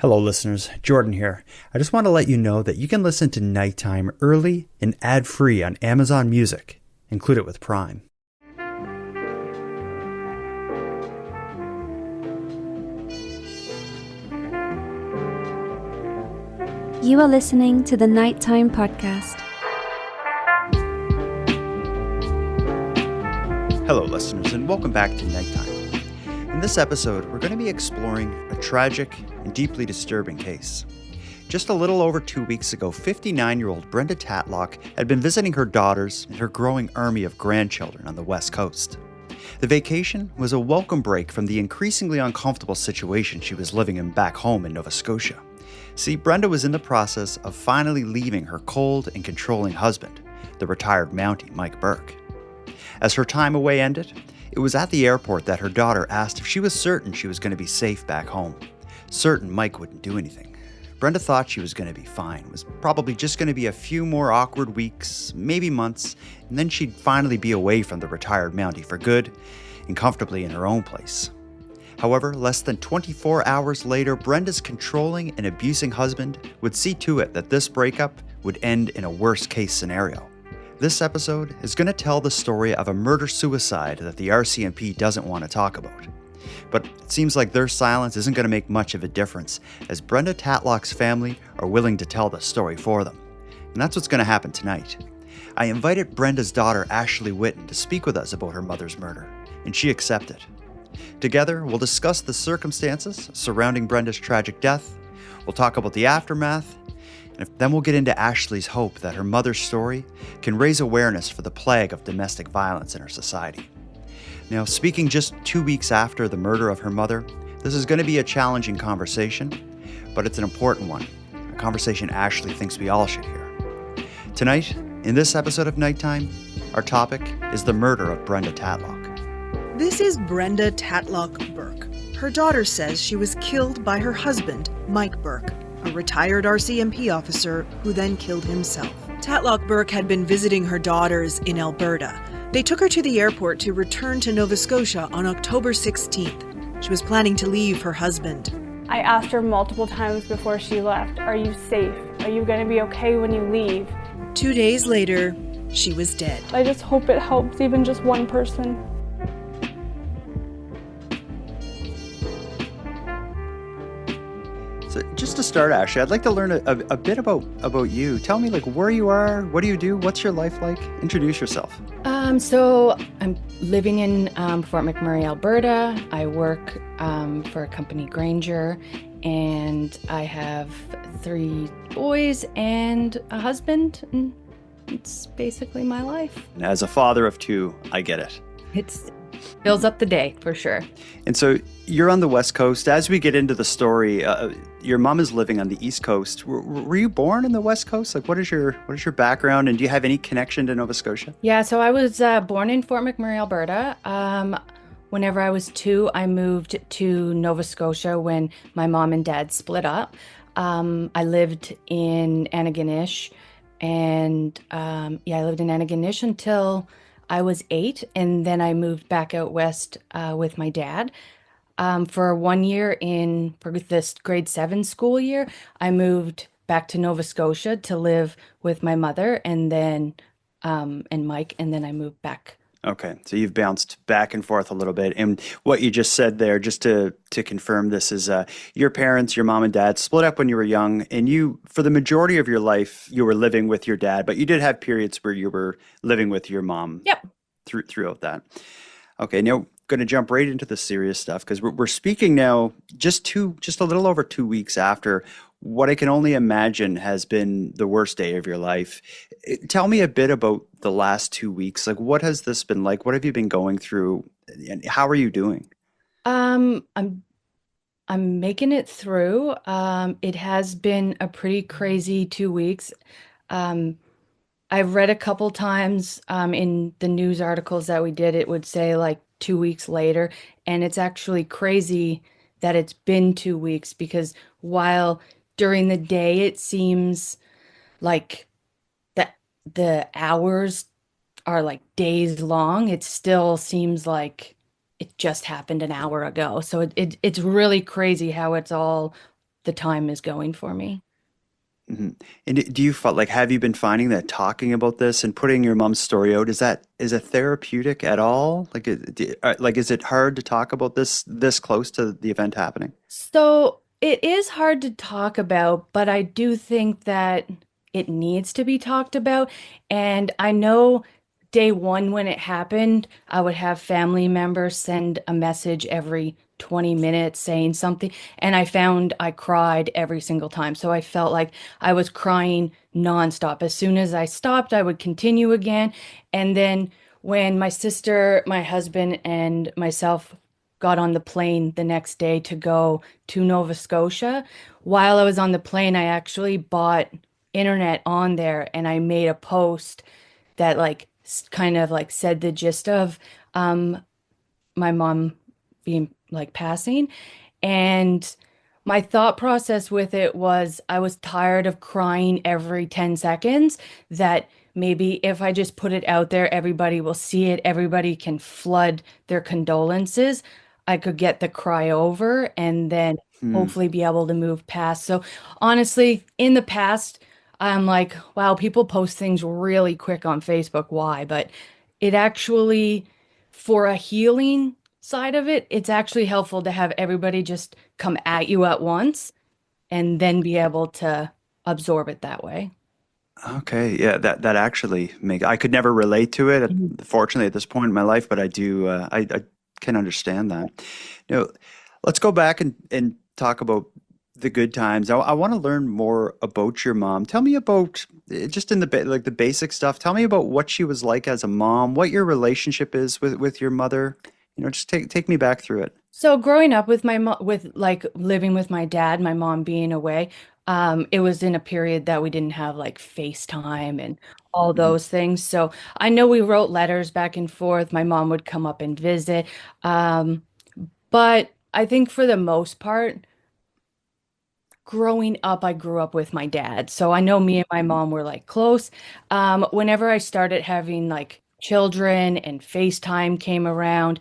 Hello listeners, Jordan here. I just want to let you know that you can listen to Nighttime early and ad-free on Amazon Music. Include it with Prime. You are listening to the Nighttime Podcast. Hello listeners, and welcome back to Nighttime. In this episode, we're going to be exploring a tragic and deeply disturbing case. Just a little over 2 weeks ago, 59-year-old Brenda Tatlock had been visiting her daughters and her growing army of grandchildren on the West Coast. The vacation was a welcome break from the increasingly uncomfortable situation she was living in back home in Nova Scotia. See, Brenda was in the process of finally leaving her cold and controlling husband, the retired Mountie Mike Burke. As her time away ended, it was at the airport that her daughter asked if she was certain she was going to be safe back home. Certain Mike wouldn't do anything. Brenda thought she was going to be fine. It was probably just going to be a few more awkward weeks, maybe months, and then she'd finally be away from the retired Mountie for good and comfortably in her own place. However, less than 24 hours later, Brenda's controlling and abusing husband would see to it that this breakup would end in a worst-case scenario. This episode is going to tell the story of a murder-suicide that the RCMP doesn't want to talk about. But it seems like their silence isn't going to make much of a difference, as Brenda Tatlock's family are willing to tell the story for them. And that's what's going to happen tonight. I invited Brenda's daughter, Ashley Whitten, to speak with us about her mother's murder, and she accepted. Together, we'll discuss the circumstances surrounding Brenda's tragic death, we'll talk about the aftermath, and then we'll get into Ashley's hope that her mother's story can raise awareness for the plague of domestic violence in our society. Now, speaking just 2 weeks after the murder of her mother, this is going to be a challenging conversation, but it's an important one, a conversation Ashley thinks we all should hear. Tonight, in this episode of Nighttime, our topic is the murder of Brenda Tatlock. This is Brenda Tatlock Burke. Her daughter says she was killed by her husband, Mike Burke, a retired RCMP officer who then killed himself. Tatlock Burke had been visiting her daughters in Alberta. They took her to the airport to return to Nova Scotia on October 16th. She was planning to leave her husband. I asked her multiple times before she left, "Are you safe? Are you going to be okay when you leave?" 2 days later, she was dead. I just hope it helps even just one person. So just to start, Ashley, I'd like to learn a bit about you. Tell me, like, where you are, what do you do, what's your life like? Introduce yourself. So I'm living in Fort McMurray, Alberta. I work for a company, Granger, and I have 3 boys and a husband, and it's basically my life. And as a father of 2, I get it. It's fills up the day for sure. And so you're on the West Coast. As we get into the story, your mom is living on the East Coast. Were you born in the West Coast? Like, what is your background, and do you have any connection to Nova Scotia? Yeah, so I was born in Fort McMurray, Alberta. Whenever I was 2, I moved to Nova Scotia when my mom and dad split up. I lived in Antigonish, and I lived in Antigonish until I was 8, and then I moved back out west with my dad. For 1 year for this grade 7 school year, I moved back to Nova Scotia to live with my mother and then and Mike, and then I moved back. Okay, so you've bounced back and forth a little bit. And what you just said there, just to confirm this, is your parents, your mom and dad, split up when you were young, and you, for the majority of your life, you were living with your dad, but you did have periods where you were living with your mom. Yep. Throughout that. Okay, now going to jump right into the serious stuff, because we're speaking now just a little over 2 weeks after what I can only imagine has been the worst day of your life. Tell me a bit about the last 2 weeks. Like, what has this been like? What have you been going through, and how are you doing? I'm making it through. It has been a pretty crazy 2 weeks. I've read a couple times in the news articles that we did, it would say like 2 weeks later, and it's actually crazy that it's been 2 weeks, because while during the day it seems like that the hours are like days long, it still seems like it just happened an hour ago. So it's really crazy how it's all the time is going for me. Mhm. And do you felt like have you been finding that talking about this and putting your mom's story out is it therapeutic at all? Like like is it hard to talk about this close to the event happening? So it is hard to talk about, but I do think that it needs to be talked about. And I know day one when it happened, I would have family members send a message every 20 minutes saying something. And I found I cried every single time. So I felt like I was crying nonstop. As soon as I stopped, I would continue again. And then when my sister, my husband, and myself got on the plane the next day to go to Nova Scotia. While I was on the plane, I actually bought internet on there and I made a post that like kind of like said the gist of um my mom being like passing. And my thought process with it was I was tired of crying every 10 seconds, that maybe if I just put it out there, everybody will see it, everybody can flood their condolences. I could get the cry over and then Hmm. hopefully be able to move past. So honestly, in the past, I'm like, wow, people post things really quick on Facebook. Why? But it actually, for a healing side of it, it's actually helpful to have everybody just come at you at once and then be able to absorb it that way. Okay, yeah, that actually make I could never relate to it, Mhm. fortunately, at this point in my life, but I do I can understand that. Now, let's go back and talk about the good times. I want to learn more about your mom. Tell me about just in the like the basic stuff. Tell me about what she was like as a mom, what your relationship is with your mother. Just take me back through it. So growing up with my mom, with like living with my dad, my mom being away, it was in a period that we didn't have like FaceTime and all Mhm. those things. So I know we wrote letters back and forth. My mom would come up and visit. Um, but I think for the most part, growing up, I grew up with my dad. So I know me and my mom were like close. Whenever I started having like children and FaceTime came around,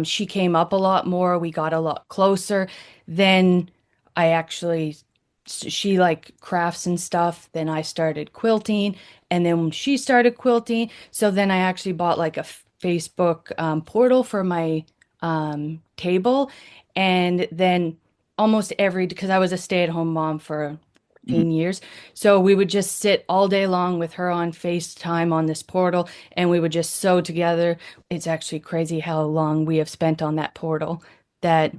she came up a lot more. We got a lot closer. Then I actually, she like crafts and stuff. Then I started quilting. And then when she started quilting, so then I actually bought like a Facebook portal for my table. And then almost every, because I was a stay-at-home mom for Mhm. 14 years. So we would just sit all day long with her on FaceTime on this portal and we would just sew together. It's actually crazy how long we have spent on that portal, that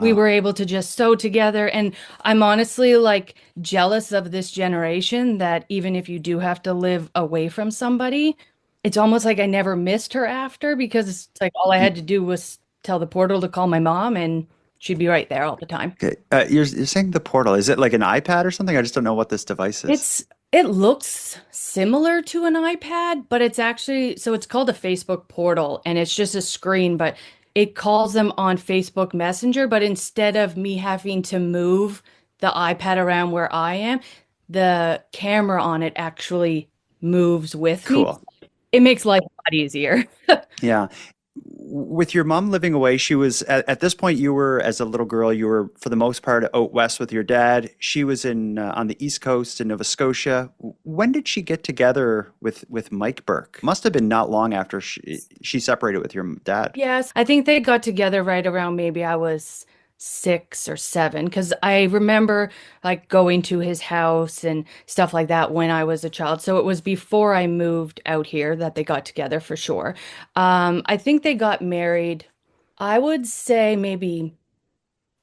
we Wow. were able to just sew together. And I'm honestly like jealous of this generation that even if you do have to live away from somebody, it's almost like I never missed her after, because it's like all I had to do was tell the portal to call my mom and she'd be right there all the time. Okay, you're saying the portal. Is it like an iPad or something? I just don't know what this device is. It looks similar to an iPad, but it's actually, so it's called a Facebook portal and it's just a screen, but it calls them on Facebook Messenger. But instead of me having to move the iPad around where I am, the camera on it actually moves with me. Cool. It makes life a lot easier. Yeah. With your mom living away, she was at this point, you were, as a little girl, you were for the most part out west with your dad. She was in on the East Coast in Nova Scotia. When did she get together with Mike Burke? Must have been not long after she separated with your dad. Yes, I think they got together right around maybe I was 6 or 7, because I remember like going to his house and stuff like that when I was a child. So it was before I moved out here that they got together for sure. I think they got married, I would say maybe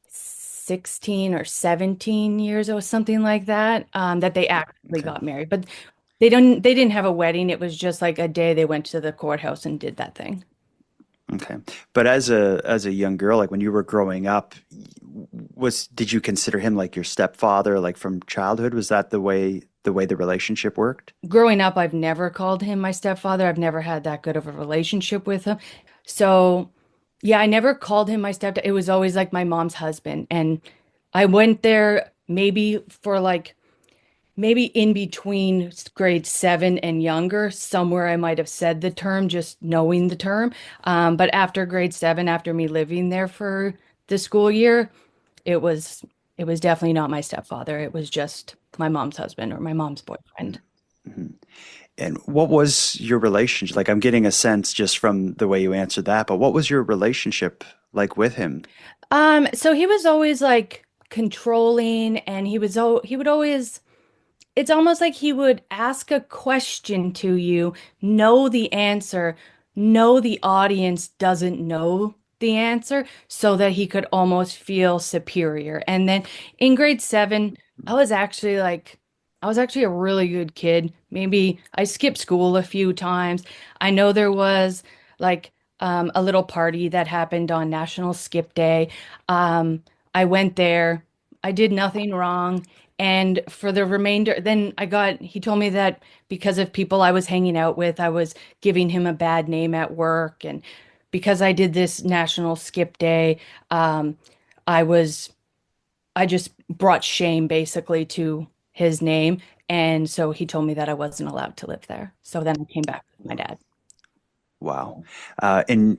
16 or 17 years or something like that, that they actually Okay. got married. But they didn't have a wedding. It was just like a day they went to the courthouse and did that thing. Okay. But as a young girl, like when you were growing up, was did you consider him like your stepfather, like from childhood? Was that the way the relationship worked? Growing up, I've never called him my stepfather. I've never had that good of a relationship with him. So, yeah, I never called him my stepdad. It was always like my mom's husband. And I went there maybe for like, maybe in between grade 7 and younger, somewhere I might have said the term, just knowing the term. But after grade 7, after me living there for the school year, it was it was definitely not my stepfather. It was just my mom's husband or my mom's boyfriend. Mhm. And what was your relationship? Like, I'm getting a sense just from the way you answered that, but what was your relationship like with him? So he was always like controlling, and he would always, it's almost like he would ask a question to you, know the answer, know the audience doesn't know the answer, so that he could almost feel superior. And then in grade seven, I was actually like, I was actually a really good kid. Maybe I skipped school a few times. I know there was like a little party that happened on National Skip Day. I went there. I did nothing wrong. And for the remainder, then he told me that because of people I was hanging out with, I was giving him a bad name at work. And because I did this National Skip Day, um, I was, I just brought shame basically to his name. And so he told me that I wasn't allowed to live there. So then I came back with my dad. Wow. And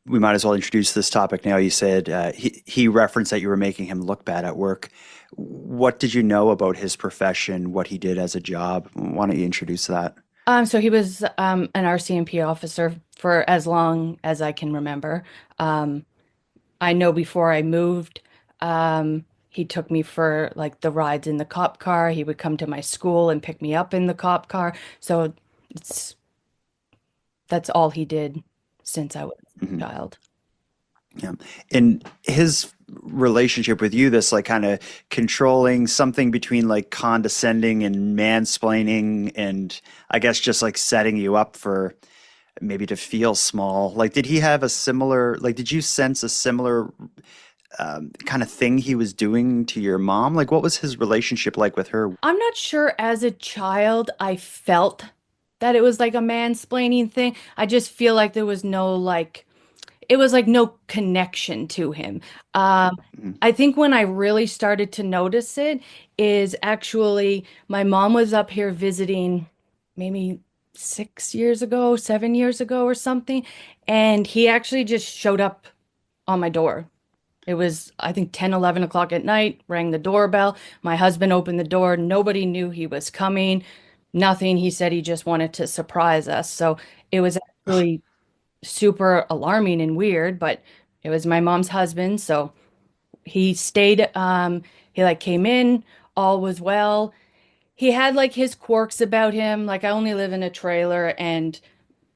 we might as well introduce this topic now. You said he referenced that you were making him look bad at work. What did you know about his profession, what he did as a job? Why don't you introduce that? So he was an RCMP officer for as long as I can remember. Um, I know before I moved, he took me for like the rides in the cop car. He would come to my school and pick me up in the cop car. So it's that's all he did since I was a Mhm. child. Yeah. And his relationship with you, this like kind of controlling, something between like condescending and mansplaining, and I guess just like setting you up for maybe to feel small. Like, did he have a similar, like, did you sense a similar kind of thing he was doing to your mom? Like, what was his relationship like with her? I'm not sure as a child I felt that it was like a mansplaining thing. I just feel like there was no like it was like no connection to him. Um, Mhm. I think when I really started to notice it is actually my mom was up here visiting maybe 6 years ago, 7 years ago or something, and he actually just showed up on my door. It was, I think, 10, 11 o'clock at night, rang the doorbell. My husband opened the door. Nobody knew he was coming. Nothing. He said he just wanted to surprise us. So it was actually super alarming and weird, but it was my mom's husband, so he stayed, he like came in, all was well. He had like his quirks about him. Like I only live in a trailer and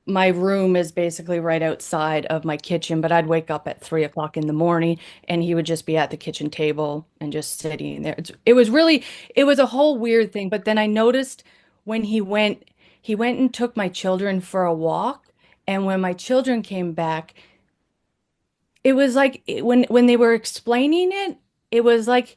my room is basically right outside of my kitchen, but I'd wake up at 3 o'clock in the morning and he would just be at the kitchen table and just sitting there. It was really, it was a whole weird thing. But then I noticed when he went and took my children for a walk. And when my children came back, it was like when they were explaining it, it was like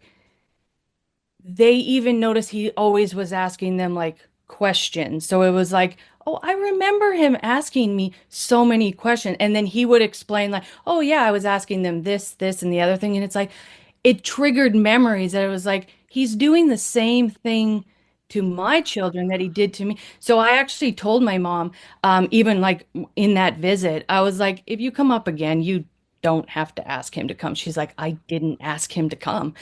they even noticed he always was asking them like questions. So it was like, oh, I remember him asking me so many questions. And then he would explain, like, oh, yeah, I was asking them this, this, and the other thing. And it's like, it triggered memories that it was like, he's doing the same thing to my children that he did to me. So I actually told my mom, even like in that visit, I was like, if you come up again, you don't have to ask him to come. She's like, I didn't ask him to come.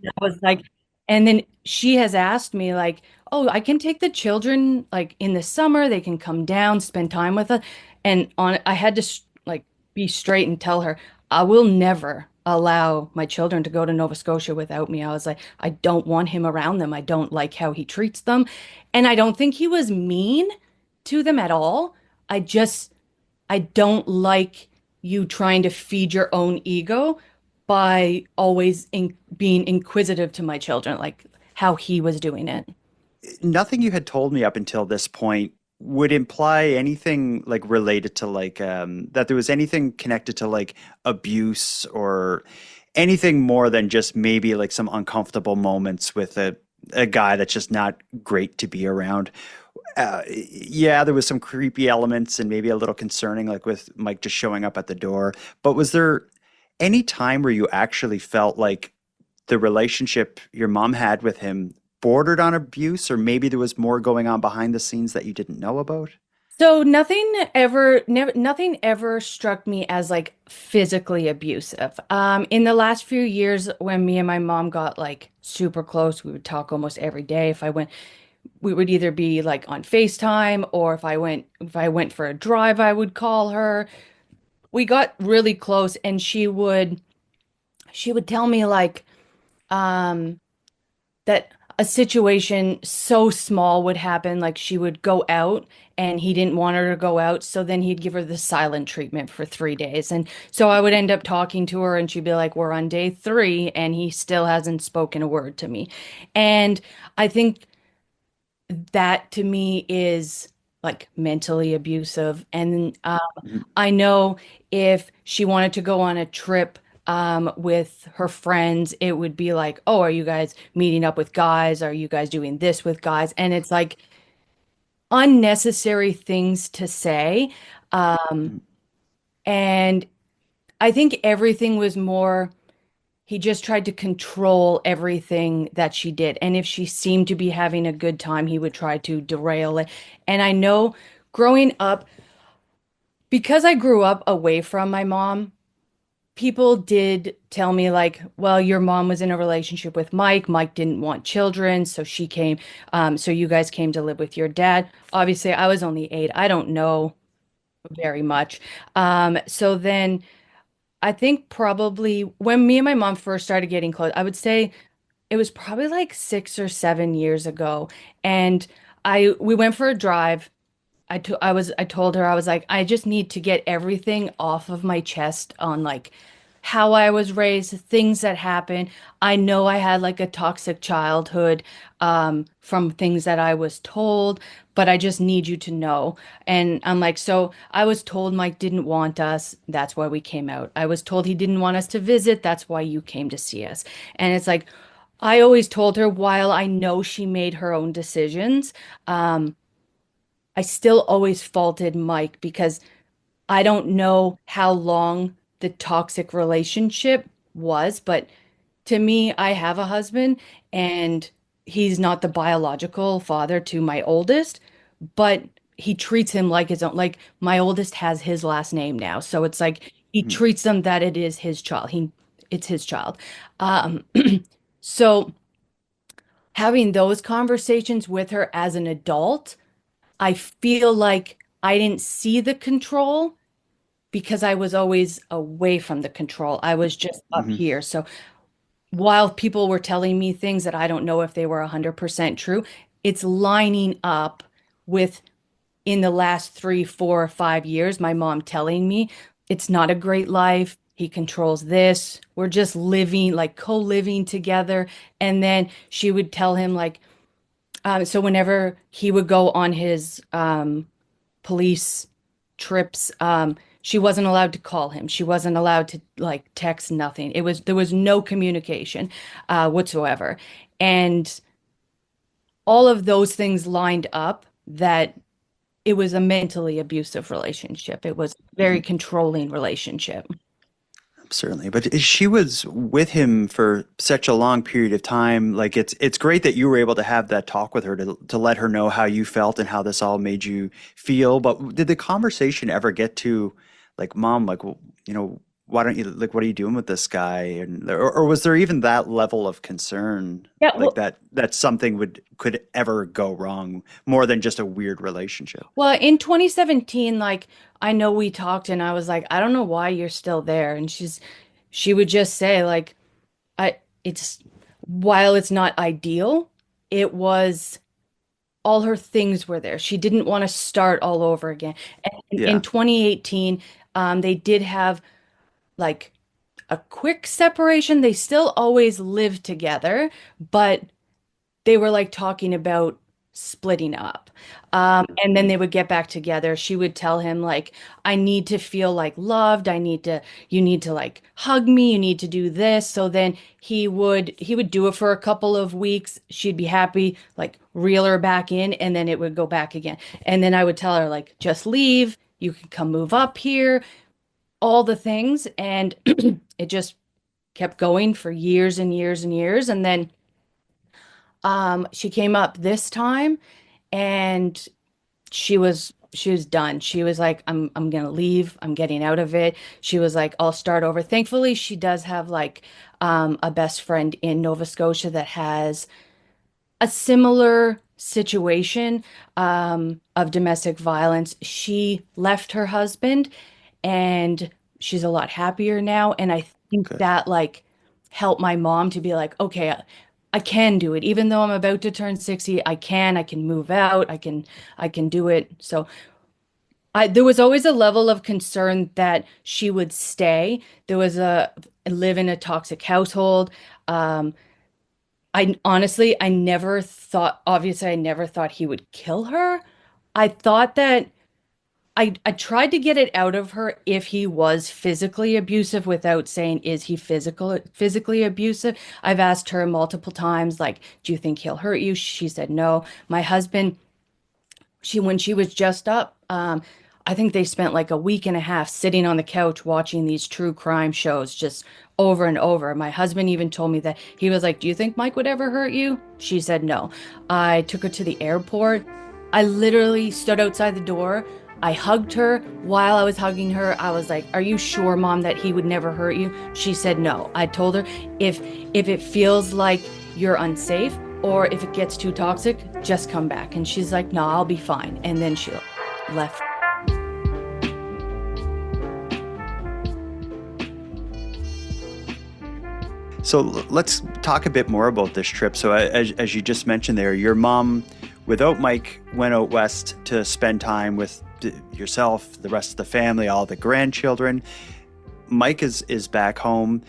I was like, and then she has asked me like, "Oh, I can take the children like in the summer, they can come down, spend time with us." And on I had to like be straight and tell her, "I will never allow my children to go to Nova Scotia without me." I was like, "I don't want him around them. I don't like how he treats them." And I don't think he was mean to them at all. I just I don't like you trying to feed your own ego by always being inquisitive to my children, like how he was doing it. Nothing you had told me up until this point would imply anything like related to like that there was anything connected to like abuse or anything more than just maybe like some uncomfortable moments with a guy that's just not great to be around. Yeah, there was some creepy elements and maybe a little concerning, like with Mike just showing up at the door. But was there any time where you actually felt like the relationship your mom had with him bordered on abuse, or maybe there was more going on behind the scenes that you didn't know about? So nothing ever struck me as like physically abusive. In the last few years, when me and my mom got like super close, we would talk almost every day. We would either be like on FaceTime, or if I went for a drive, I would call her. We got really close, and she would tell me like, um, that a situation so small would happen. Like she would go out and he didn't want her to go out. So then he'd give her the silent treatment for 3 days. And so I would end up talking to her and she'd be like, we're on day three and he still hasn't spoken a word to me. And I think that to me is like mentally abusive. And Mhm. I know if she wanted to go on a trip with her friends, it would be like, oh, are you guys meeting up with guys? Are you guys doing this with guys? And it's like unnecessary things to say. Um, Mhm. and I think everything was more, he just tried to control everything that she did. And if she seemed to be having a good time, he would try to derail it. And I know growing up, because I grew up away from my mom, people did tell me like, well, your mom was in a relationship with Mike. Mike didn't want children, so so you guys came to live with your dad. Obviously, I was only 8. I don't know very much. So then I think probably when me and my mom first started getting close, I would say it was probably like 6 or 7 years ago. And we went for a drive. I told her, I was like, I just need to get everything off of my chest on like how I was raised, things that happened. I know I had like a toxic childhood from things that I was told, but I just need you to know. And I'm like, so I was told Mike didn't want us. That's why we came out. I was told he didn't want us to visit. That's why you came to see us. And it's like, I always told her, while I know she made her own decisions, um, I still always faulted Mike because I don't know how long the toxic relationship was, but to me, I have a husband and he's not the biological father to my oldest, but he treats him like his own. Like my oldest has his last name now. So it's like he Mhm. treats them that it is his child. It's his child. Um, so having those conversations with her as an adult, I feel like I didn't see the control because I was always away from the control. I was just up Mhm. here. So while people were telling me things that I don't know if they were 100% true, it's lining up with in the last 3, 4, 5 years, my mom telling me it's not a great life. He controls this. We're just living, like co-living together. And then she would tell him, like, so whenever he would go on his police trips, she wasn't allowed to call him. She wasn't allowed to like text, nothing. There was no communication whatsoever. And all of those things lined up that it was a mentally abusive relationship. It was a very Mhm. controlling relationship. Certainly, but she was with him for such a long period of time. Like it's great that you were able to have that talk with her to let her know how you felt and how this all made you feel. But did the conversation ever get to like, Mom, like, well, why don't you like, what are you doing with this guy? And or was there even that level of concern, Yeah, like well, that something would could ever go wrong more than just a weird relationship? well, in 2017, like I know we talked and I was like, I don't know why you're still there. And she would just say like, it's while it's not ideal, it was all her things were there. She didn't want to start all over again. And in Yeah. 2018, they did have like a quick separation. They still always lived together, but they were like talking about splitting up. And then they would get back together. She would tell him like, I need to feel like loved. You need to like hug me. You need to do this. So then he would do it for a couple of weeks. She'd be happy, like reel her back in, and then it would go back again. And then I would tell her like, just leave. You can come move up here, all the things. And it just kept going for years and years and years. And then she came up this time and she was she was done. She was like, I'm gonna leave. I'm getting out of it. She was like, I'll start over. Thankfully, she does have like a best friend in Nova Scotia that has a similar situation of domestic violence. She left her husband and she's a lot happier now. And I think Good. that like helped my mom to be like, okay, I can do it. Even though I'm about to turn 60, I can move out. I can do it. So there was always a level of concern that she would stay. There was a live in a toxic household. Um, I honestly, I never thought, obviously, I never thought he would kill her. I thought that I tried to get it out of her if he was physically abusive without saying, is he physically abusive? I've asked her multiple times, like, do you think he'll hurt you? She said no. My husband, when she was just up, I think they spent like a week and a half sitting on the couch watching these true crime shows just over and over. My husband even told me that he was like, do you think Mike would ever hurt you? She said no. I took her to the airport. I literally stood outside the door. I hugged her. While I was hugging her, I was like, are you sure, Mom, that he would never hurt you? She said no. I told her, if it feels like you're unsafe or if it gets too toxic, just come back. And she's like, no, I'll be fine. And then she left. So let's talk a bit more about this trip. So as you just mentioned there, your mom, without Mike, went out west to spend time with yourself, the rest of the family, all the grandchildren. Mike is back home.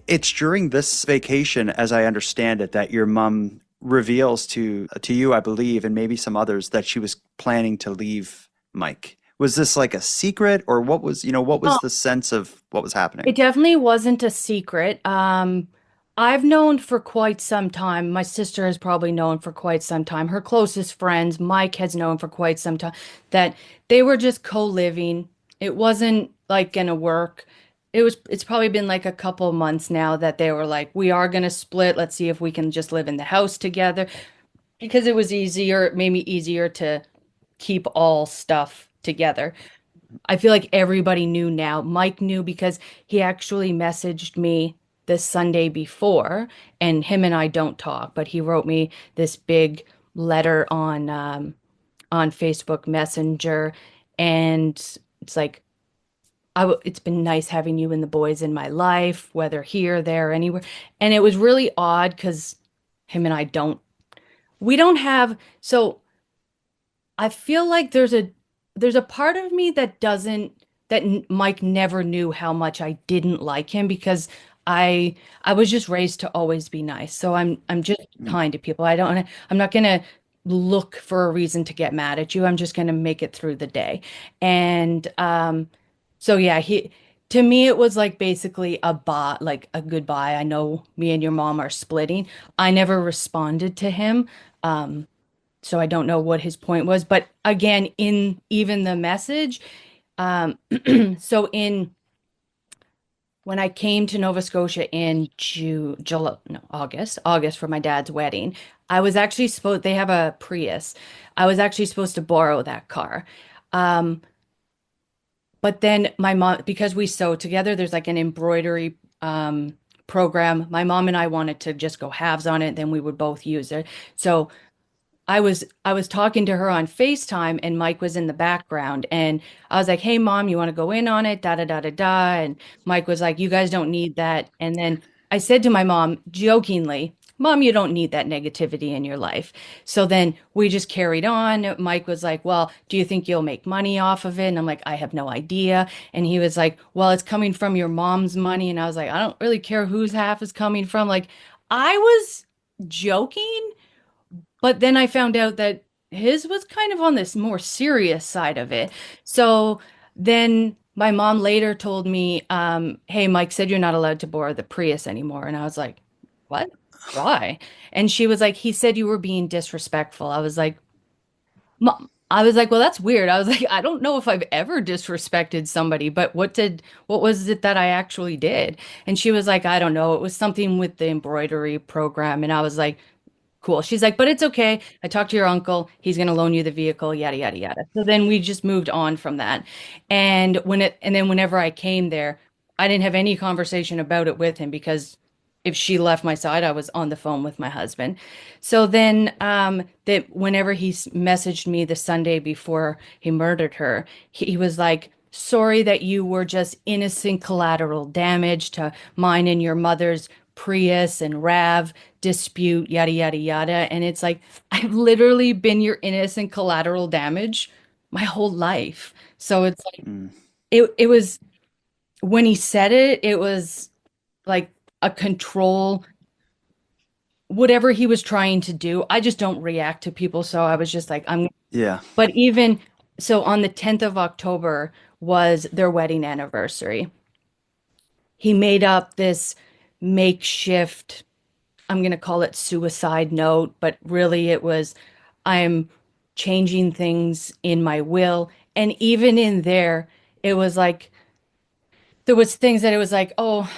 It's during this vacation, as I understand it, that your mom reveals to you, I believe, and maybe some others, that she was planning to leave Mike. Was this like a secret, or what was the sense of what was happening? It definitely wasn't a secret. I've known for quite some time. My sister has probably known for quite some time. Her closest friends, Mike has known for quite some time that they were just co-living. It wasn't like gonna work. It's probably been like a couple months now that they were like, we are gonna split. Let's see if we can just live in the house together because it was easier, it made me easier to keep all stuff together. I feel like everybody knew now. Mike knew because he actually messaged me the Sunday before, and him and I don't talk, but he wrote me this big letter on Facebook Messenger, and it's like, it's been nice having you and the boys in my life, whether here, there, anywhere. And it was really odd because him and I we don't have, so I feel like there's a part of me that doesn't that Mike never knew how much I didn't like him because I was just raised to always be nice. So I'm just kind to people. I'm not gonna look for a reason to get mad at you. I'm just gonna make it through the day. And so yeah, he to me it was like basically like a goodbye. I know me and your mom are splitting. I never responded to him. So I don't know what his point was. But again, in even the message, so in when I came to Nova Scotia in June, July, no, August for my dad's wedding, I was actually they have a Prius. I was actually supposed to borrow that car. Um, but then my mom, because we sew together, there's like an embroidery program. My mom and I wanted to just go halves on it, then we would both use it. So I was talking to her on FaceTime and Mike was in the background and I was like, "Hey mom, you want to go in on it? Da da da da da." And Mike was like, "You guys don't need that." And then I said to my mom jokingly, "Mom, you don't need that negativity in your life." So then we just carried on. Mike was like, "Well, do you think you'll make money off of it?" And I'm like, "I have no idea." And he was like, "Well, it's coming from your mom's money." And I was like, "I don't really care whose half is coming from." Like I was joking. But then I found out that his was kind of on this more serious side of it. So then my mom later told me, hey, Mike said you're not allowed to borrow the Prius anymore. And I was like, what? Why? And she was like, he said you were being disrespectful. I was like, Mom, I was like, well, that's weird. I was like, I don't know if I've ever disrespected somebody, but what was it that I actually did? And she was like, I don't know. It was something with the embroidery program. And I was like, cool. She's like, but it's okay. I talked to your uncle. He's going to loan you the vehicle, yada, yada, yada. So then we just moved on from that. And then whenever I came there, I didn't have any conversation about it with him because if she left my side, I was on the phone with my husband. So then that whenever messaged me the Sunday before he murdered her, he was like, sorry that you were just innocent collateral damage to mine and your mother's Prius and RAV dispute, yada, yada, yada. And it's like, I've literally been your innocent collateral damage my whole life. So it's like, Mm. it was, when he said it, it was like a control, whatever he was trying to do. I just don't react to people. So I was just like, Yeah. but even so, on the 10th of October was their wedding anniversary. He made up this makeshift, I'm going to call it suicide note, but really it was, I'm changing things in my will. And even in there, it was like, there was things that it was like, oh,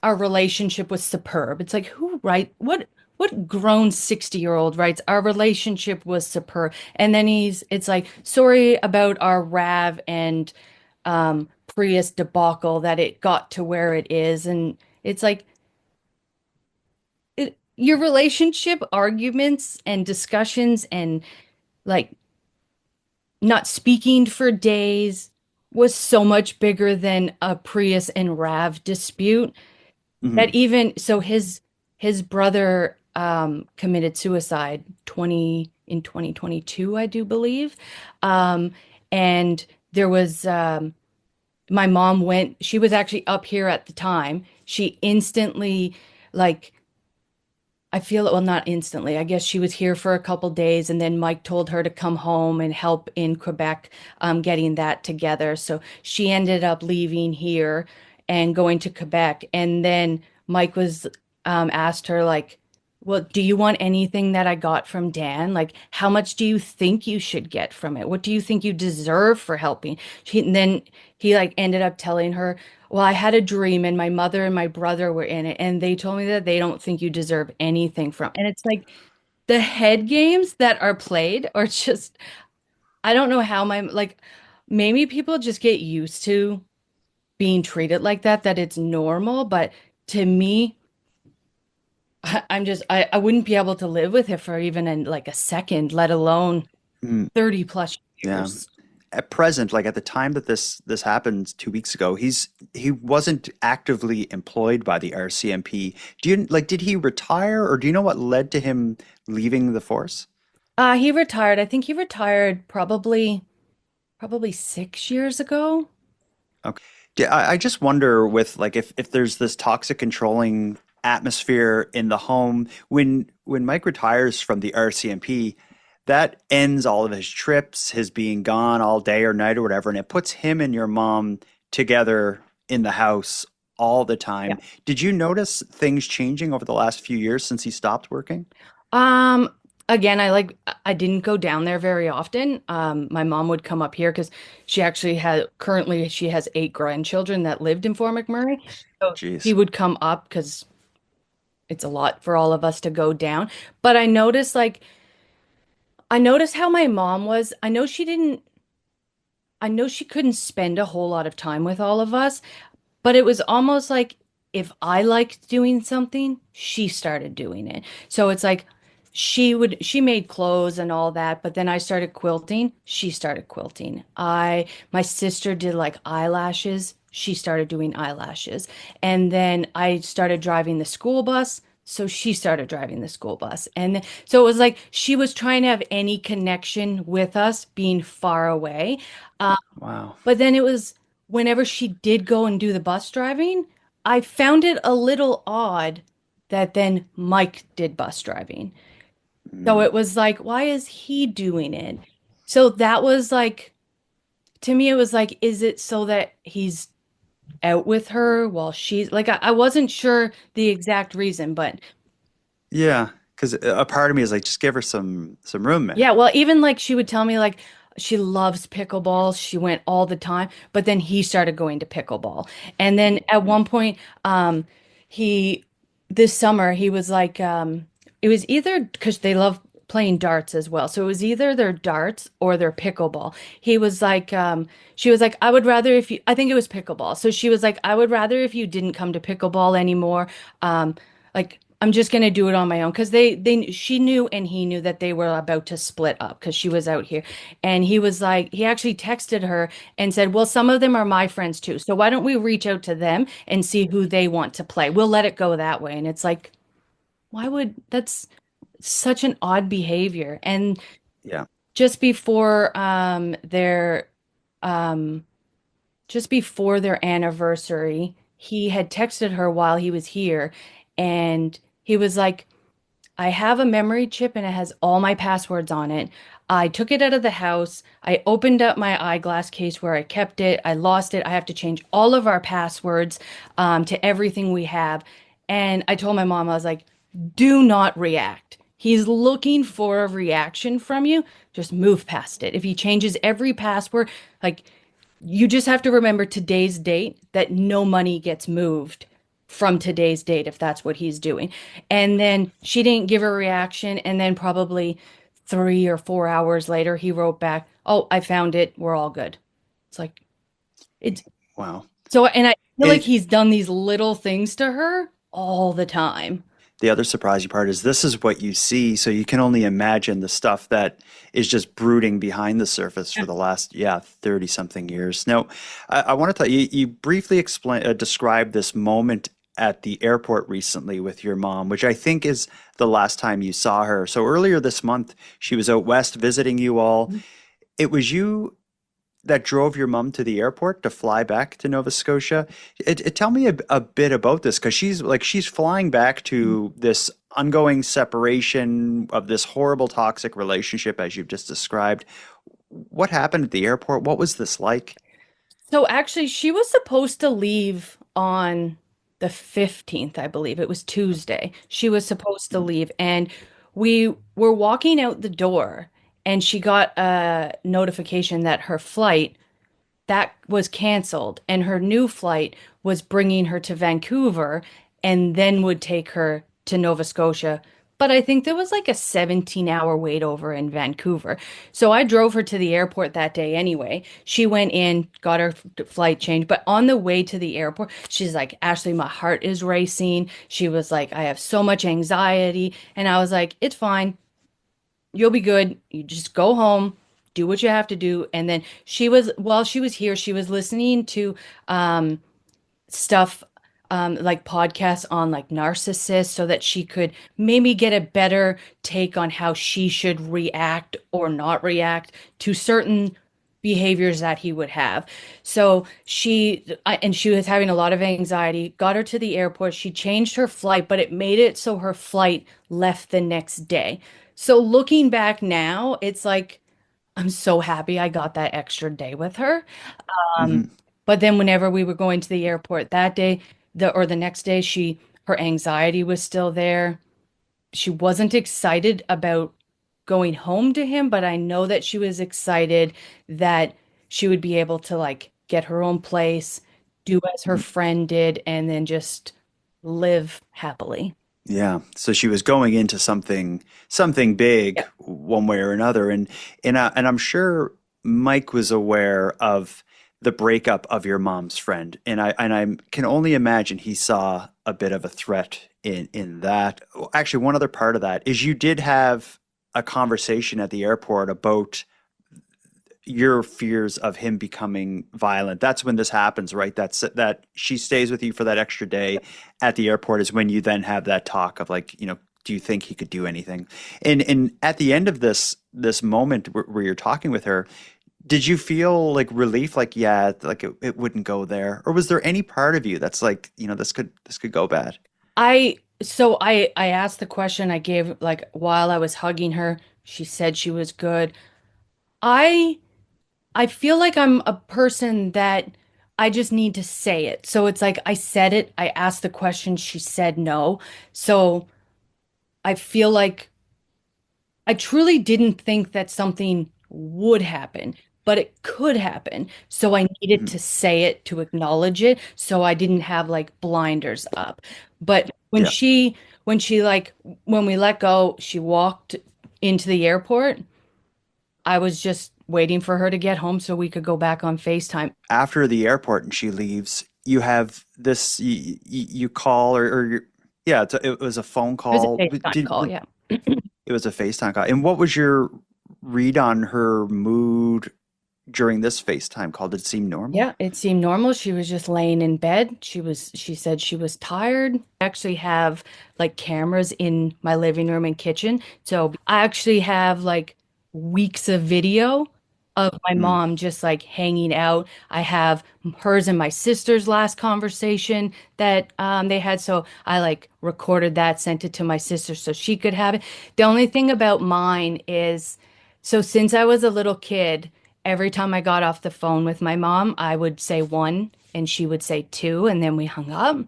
our relationship was superb. It's like, what grown 60-year-old writes our relationship was superb? And then it's like, sorry about our RAV and Prius debacle that it got to where it is. And it's like, your relationship arguments and discussions and like not speaking for days was so much bigger than a Prius and RAV dispute that Mhm. even so his brother committed suicide 2022, I do believe. Um and there was my mom went, she was actually up here at the time. She instantly, like, I feel it, well, not instantly. I guess she was here for a couple days, and then Mike told her to come home and help in Quebec, getting that together. So she ended up leaving here and going to Quebec. And then Mike was asked her, like, well, do you want anything that I got from Dan? Like, how much do you think you should get from it? What do you think you deserve for helping? And then he like ended up telling her, well, I had a dream and my mother and my brother were in it, and they told me that they don't think you deserve anything from. And it's like the head games that are played are just, I don't know how like, maybe people just get used to being treated like that, that it's normal. But to me, I wouldn't be able to live with it for even in like a second, let alone Mm. 30 plus Yeah. years. At present, like at the time that this happened 2 weeks ago, he wasn't actively employed by the RCMP. Did he retire, or do you know what led to him leaving the force? He retired. I think he retired probably 6 years ago. Okay. I just wonder with like if there's this toxic controlling atmosphere in the home when Mike retires from the RCMP, that ends all of his trips, his being gone all day or night or whatever, and it puts him and your mom together in the house all the Yeah. time. Did you notice things changing over the last few years since he stopped working? Um, Again, I didn't go down there very often. My mom would come up here because she actually had currently she has 8 grandchildren that lived in Fort McMurray. So he Jeez. would come up because it's a lot for all of us to go down. But I noticed how my mom was. I know she couldn't spend a whole lot of time with all of us, but it was almost like if I liked doing something, she started doing it. So it's like she made clothes and all that, but then I started quilting, she started quilting. My sister did like eyelashes, she started doing eyelashes. And then I started driving the school bus, so she started driving the school bus. And so it was like she was trying to have any connection with us being far away. Wow. But then it was whenever she did go and do the bus driving, I found it a little odd that then Mike did bus driving. So Mm. it was like, why is he doing it? So that was like, to me, it was like, is it so that he's out with her while she's like, I wasn't sure the exact reason, but Yeah, because a part of me is like, just give her some room, man. yeah, well, even like she would tell me like she loves pickleball. She went all the time, but then he started going to pickleball. And then at one point, he this summer he was like, it was either because they love playing darts as well. So it was either their darts or their pickleball. He was like, she was like, I would rather if you, I think it was pickleball. So she was like, I would rather if you didn't come to pickleball anymore. Like, I'm just gonna do it on my own because she knew and he knew that they were about to split up because she was out here. And he was like, he actually texted her and said, well, some of them are my friends too. So why don't we reach out to them and see who they want to play? We'll let it go that way. And it's like, why would that's such an odd behavior. And Yeah. just before um just before their anniversary, he had texted her while he was here and he was like, I have a memory chip and it has all my passwords on it. I took it out of the house. I opened up my eyeglass case where I kept it. I lost it. I have to change all of our passwords to everything we have. And I told my mom, I was like, do not react. He's looking for a reaction from you. Just move past it. If he changes every password, like you just have to remember today's date that no money gets moved from today's date if that's what he's doing. And then she didn't give a reaction. And then probably 3 or 4 hours later, he wrote back, oh, I found it. We're all good. It's like, it's Wow. so, and I feel like It, he's done these little things to her all the time. the other surprising part is this is what you see, so you can only imagine the stuff that is just brooding behind the surface for the last 30 something years. Now, I want to tell you, you briefly described this moment at the airport recently with your mom, which I think is the last time you saw her. So earlier this month, she was out west visiting you all. It was you that drove your mom to the airport to fly back to Nova Scotia. Tell me a bit about this, because she's flying back to this ongoing separation of this horrible toxic relationship as you've just described. What happened at the airport? What was this like? So actually, she was supposed to leave on the 15th, I believe. It was Tuesday. She was supposed to leave, and we were walking out the door, and she got a notification that her flight that was canceled, and her new flight was bringing her to Vancouver and then would take her to Nova Scotia. But I think there was like a 17-hour wait over in Vancouver. So I drove her to the airport that day anyway. She went in, got her flight changed. But on the way to the airport, she's like, Ashley, my heart is racing. She was like, I have so much anxiety. And I was like, it's fine. You'll be good. You just go home, do what you have to do. And then while she was here, she was listening to stuff like podcasts on like narcissists so that she could maybe get a better take on how she should react or not react to certain behaviors that he would have. So and she was having a lot of anxiety, got her to the airport. She changed her flight, but it made it so her flight left the next day. So looking back now, it's like, I'm so happy I got that extra day with her. Um, Hmm. but then whenever we were going to the airport that day, the next day, her anxiety was still there. She wasn't excited about going home to him, but I know that she was excited that she would be able to like get her own place, do as her friend did, and then just live happily. Yeah. So she was going into something big Yeah. one way or another. And I'm sure Mike was aware of the breakup of your mom's friend. And I can only imagine he saw a bit of a threat in that. Actually, one other part of that is you did have a conversation at the airport about your fears of him becoming violent. That's when this happens, right? That she stays with you for that extra day at the airport is when you then have that talk of like, do you think he could do anything? And at the end of this moment where you're talking with her, did you feel like relief, like, yeah, like it wouldn't go there? Or was there any part of you that's like, this could go bad? I asked the question, I gave like while I was hugging her, she said she was good. I I feel like I'm a person that I just need to say it. So it's like I said it, I asked the question, she said no. So I feel like I truly didn't think that something would happen, but it could happen. So I needed Mhm. to say it to acknowledge it. So I didn't have like blinders up. But When Yeah. she when she like when we let go, she walked into the airport. I was just waiting for her to get home so we could go back on FaceTime. After the airport and she leaves, you have this, you call yeah, it was a phone It was a call. FaceTime call, yeah. It was a FaceTime call. And what was your read on her mood during this FaceTime call? Did it seem normal? Yeah, it seemed normal. She was just laying in bed. She said she was tired. I actually have like cameras in my living room and kitchen. So I actually have like weeks of video of my Mm, mom just like hanging out. I have hers and my sister's last conversation that they had. So I like recorded that, sent it to my sister so she could have it. The only thing about mine is, so since I was a little kid, every time I got off the phone with my mom, I would say one and she would say two, and then we hung up.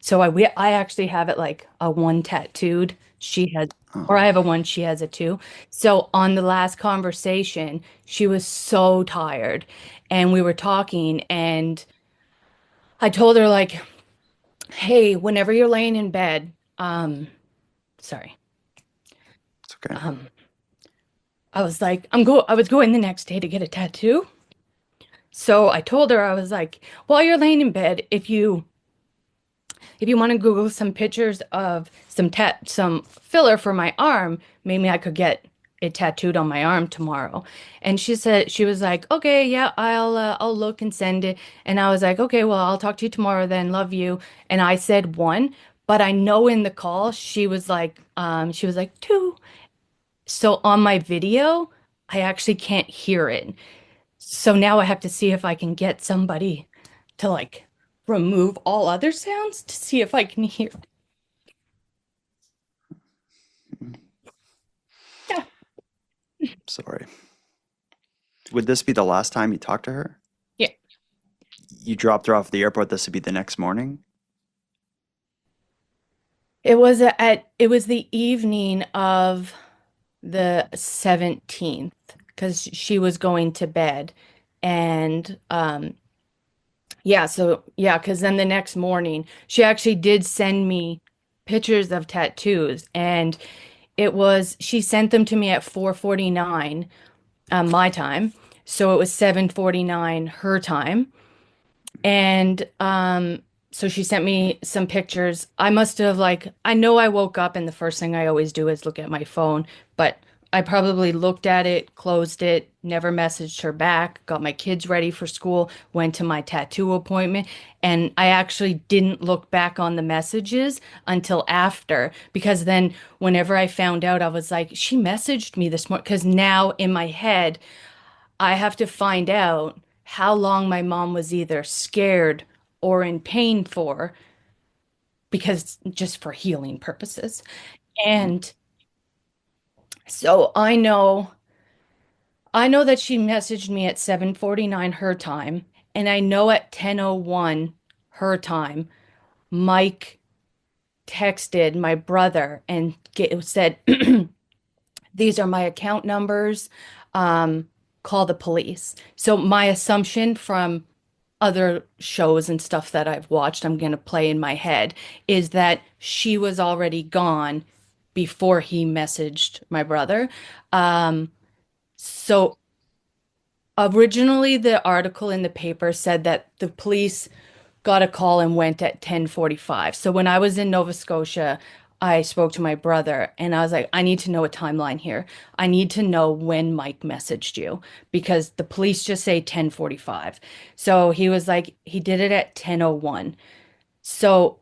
So I actually have it like a one tattooed. She has, or I oh, have a one, she has a two. So on the last conversation, she was so tired and we were talking and I told her like, hey, whenever you're laying in bed, sorry, it's okay. um, I was like, I was going the next day to get a tattoo. So I told her, I was like, while you're laying in bed, if you want to Google some pictures of some filler for my arm, maybe I could get it tattooed on my arm tomorrow. And she was like, okay, yeah, I'll look and send it. And I was like, okay, well, I'll talk to you tomorrow then. Love you. And I said one, but I know in the call she was like two. So on my video, I actually can't hear it. So now I have to see if I can get somebody to like remove all other sounds to see if I can hear. Yeah. Sorry. Would this be the last time you talked to her? Yeah. You dropped her off at the airport. This would be the next morning. It was the evening of the 17th because she was going to bed. And yeah, so yeah, because then the next morning she actually did send me pictures of tattoos and she sent them to me at 4:49 my time. So it was 7:49 her time. And so she sent me some pictures. I must have like I know I woke up and the first thing I always do is look at my phone, but I probably looked at it, closed it, never messaged her back, got my kids ready for school, went to my tattoo appointment, and I actually didn't look back on the messages until after because then whenever I found out I was like she messaged me this morning because now in my head I have to find out how long my mom was either scared or in pain for, because just for healing purposes. And so I know that she messaged me at 7:49 her time, and I know at 10:01 her time, Mike texted my brother and said, "These are my account numbers. Um, call the police." So my assumption from other shows and stuff that I've watched, I'm going to play in my head, is that she was already gone before he messaged my brother. Um, so originally the article in the paper said that the police got a call and went at 10:45. So when I was in Nova Scotia, I spoke to my brother and I was like, I need to know a timeline here. I need to know when Mike messaged you because the police just say 10:45. So he was like, he did it at 10:01. So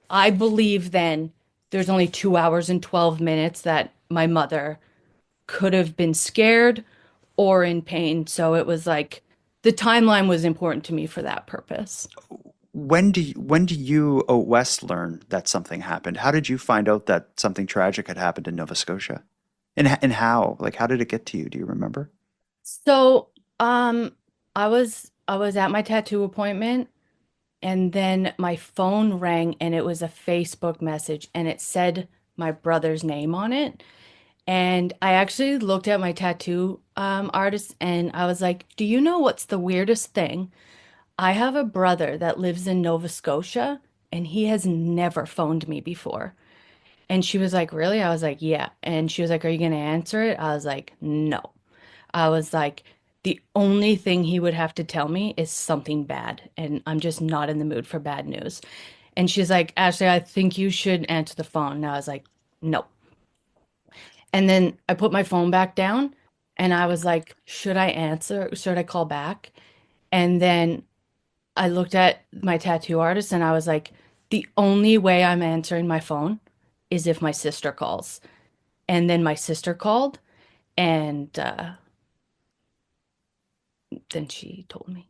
I believe then there's only 2 hours and 12 minutes that my mother could have been scared or in pain. So it was like the timeline was important to me for that purpose. When do you out west learn that something happened? How did you find out that something tragic had happened in Nova Scotia? And how? Like, how did it get to you? Do you remember? So, I was at my tattoo appointment and then my phone rang and it was a Facebook message and it said my brother's name on it. And I actually looked at my tattoo artist and I was like, "Do you know what's the weirdest thing? I have a brother that lives in Nova Scotia and he has never phoned me before. And she was like, really? I was like, yeah. And she was like, are you going to answer it? I was like, no. I was like, the only thing he would have to tell me is something bad, and I'm just not in the mood for bad news. And she's like, Ashley, I think you should answer the phone. And I was like, no. And then I put my phone back down and I was like, should I answer? Should I call back? And then I looked at my tattoo artist and I was like, the only way I'm answering my phone is if my sister calls. And then my sister called and then she told me.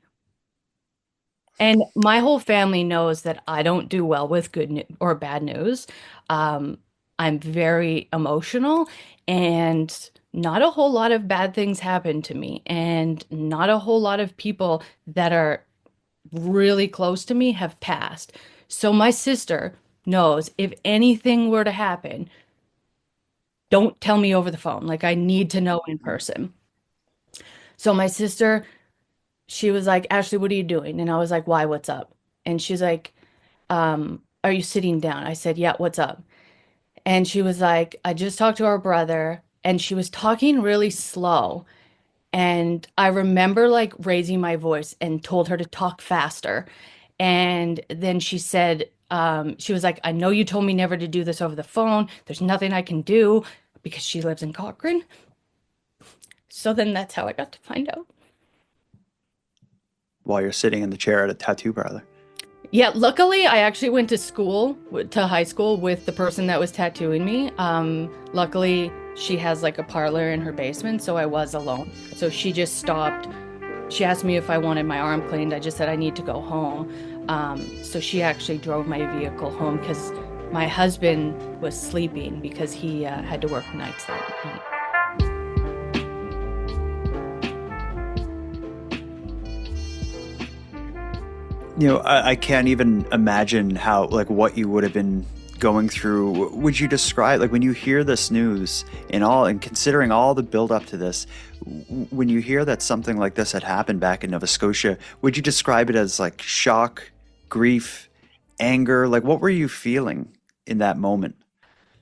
And my whole family knows that I don't do well with good or bad news. Um, I'm very emotional, and not a whole lot of bad things happen to me, and not a whole lot of people that are really close to me have passed. So my sister knows if anything were to happen, don't tell me over the phone. Like I need to know in person. So my sister, she was like, Ashley, what are you doing? And I was like, why, what's up? And she's like, are you sitting down? I said, yeah, what's up? And she was like, I just talked to our brother, and she was talking really slow. And I remember like raising my voice and told her to talk faster. And then she said, she was like, I know you told me never to do this over the phone. There's nothing I can do because she lives in Cochrane. So then that's how I got to find out. While you're sitting in the chair at a tattoo parlor. Yeah, luckily I actually went to school to high school with the person that was tattooing me. Luckily she has like a parlor in her basement, so I was alone. So she just stopped. She asked me if I wanted my arm cleaned. I just said I need to go home. So she actually drove my vehicle home because my husband was sleeping because he had to work nights that night. You know, I can't even imagine how, like, what you would have been going through. Would you describe, like, when you hear this news and considering all the build up to this, when you hear that something like this had happened back in Nova Scotia, would you describe it as like shock, grief, anger? Like, what were you feeling in that moment?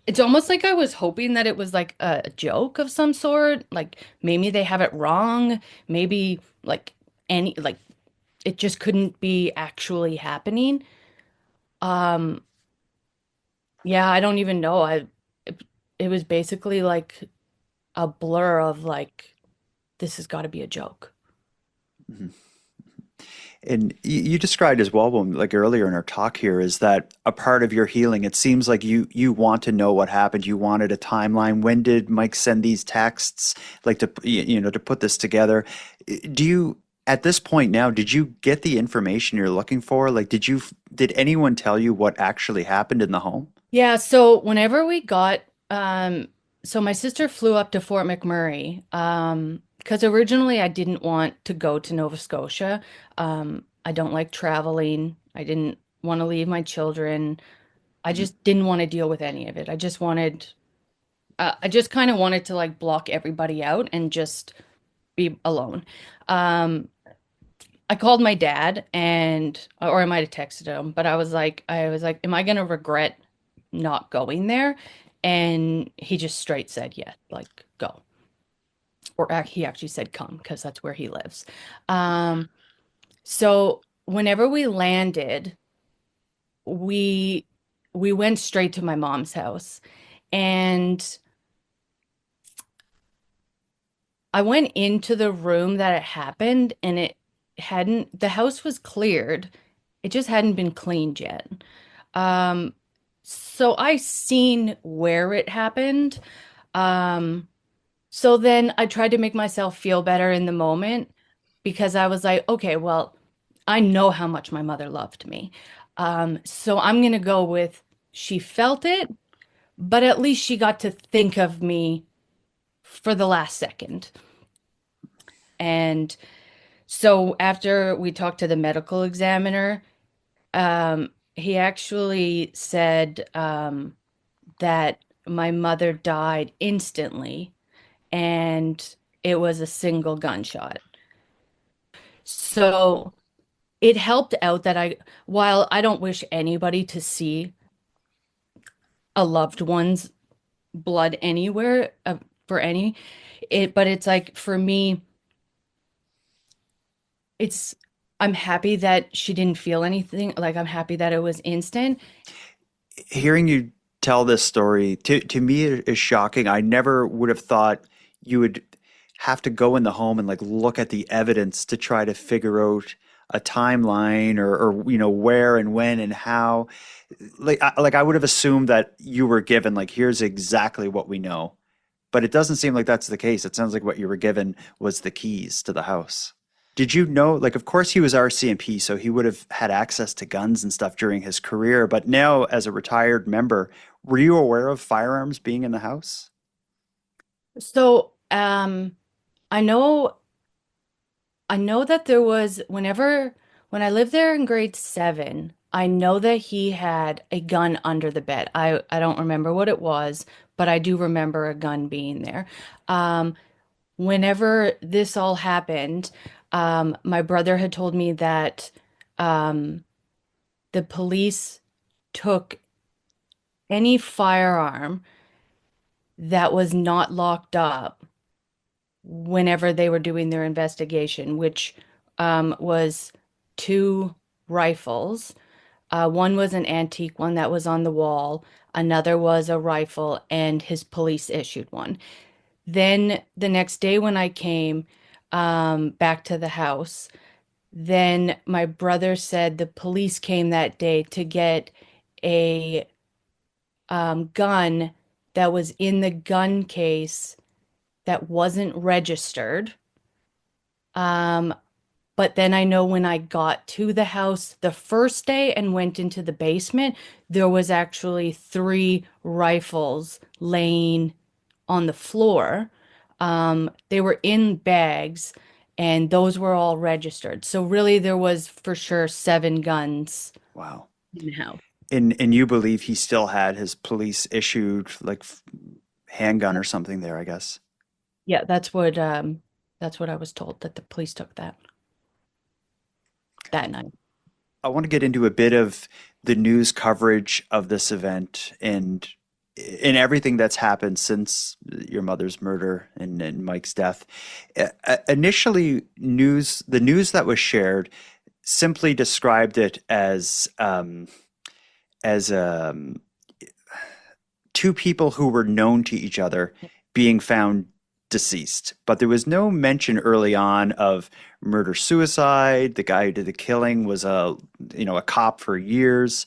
It's almost like I was hoping that it was like a joke of some sort. Like maybe they have it wrong. Maybe like like it just couldn't be actually happening. Um, yeah, I don't even know. It, it was basically like a blur of like, this has got to be a joke. Mhm. And you described as well, like earlier in our talk here, is that a part of your healing? It seems like you want to know what happened. You wanted a timeline. When did Mike send these texts? Like to put this together. Do you at this point now? Did you get the information you're looking for? Like, did anyone tell you what actually happened in the home? Yeah, so whenever we got, so my sister flew up to Fort McMurray, because originally I didn't want to go to Nova Scotia. I don't like traveling. I didn't want to leave my children. I Mhm. just didn't want to deal with any of it. I just kind of wanted to like block everybody out and just be alone. Um, I called my dad or I might have texted him, but I was like, am I gonna regret not going there? And he just straight said, yeah, like go. He actually said come because that's where he lives. Um, so whenever we landed, we we went straight to my mom's house, and I went into the room that it happened, and the house was cleared. It just hadn't been cleaned yet. Um, so I seen where it happened. Um, so then I tried to make myself feel better in the moment because I was like, okay, well, I know how much my mother loved me. So I'm gonna go with she felt it, but at least she got to think of me for the last second. And so after we talked to the medical examiner, he actually said that my mother died instantly and it was a single gunshot. So it helped out that while I don't wish anybody to see a loved one's blood anywhere for any, but it's like for me, it's, I'm happy that she didn't feel anything. Like I'm happy that it was instant. Hearing you tell this story to me is shocking. I never would have thought you would have to go in the home and like look at the evidence to try to figure out a timeline or where and when and how. Like I would have assumed that you were given like here's exactly what we know, but it doesn't seem like that's the case. It sounds like what you were given was the keys to the house. Did you know, like, of course he was RCMP, so he would have had access to guns and stuff during his career. But now, as a retired member, were you aware of firearms being in the house? So, I know, I know that there was when I lived there in grade 7, I know that he had a gun under the bed. I don't remember what it was, but I do remember a gun being there. Um, Whenever this all happened, my brother had told me that um, the police took any firearm that was not locked up whenever they were doing their investigation, which was 2 rifles. One was an antique one that was on the wall, another was a rifle, and his police issued one. Then the next day when I came back to the house, then my brother said the police came that day to get a gun that was in the gun case that wasn't registered. Um, but then I know when I got to the house the first day and went into the basement, there was actually 3 rifles laying on the floor. They were in bags, and those were all registered. So really, there was for sure 7 guns Wow. in the house. And you believe he still had his police issued like handgun or something there, I guess. Yeah, that's what I was told, that the police took that night. I want to get into a bit of the news coverage of this event and in everything that's happened since your mother's murder and Mike's death. Initially, the news that was shared simply described it as 2 people who were known to each other being found deceased. But there was no mention early on of murder suicide. The guy who did the killing was a cop for years.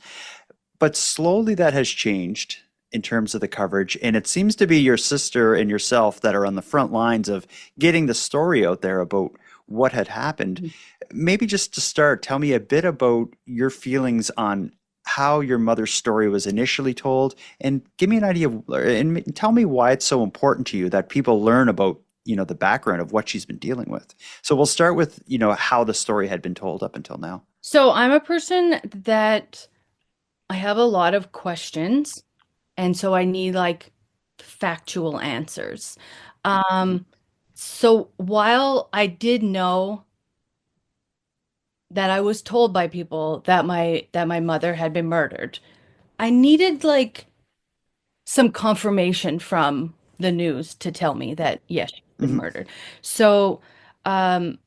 But slowly that has changed in terms of the coverage. And it seems to be your sister and yourself that are on the front lines of getting the story out there about what had happened. Maybe just to start, tell me a bit about your feelings on how your mother's story was initially told, and give me an idea of, and tell me why it's so important to you that people learn about, the background of what she's been dealing with. So we'll start with, how the story had been told up until now. So I'm a person that I have a lot of questions, and so I need like factual answers. So while I did know that I was told by people that my mother had been murdered, I needed like some confirmation from the news to tell me that yes, she's been Hmm. murdered. So um,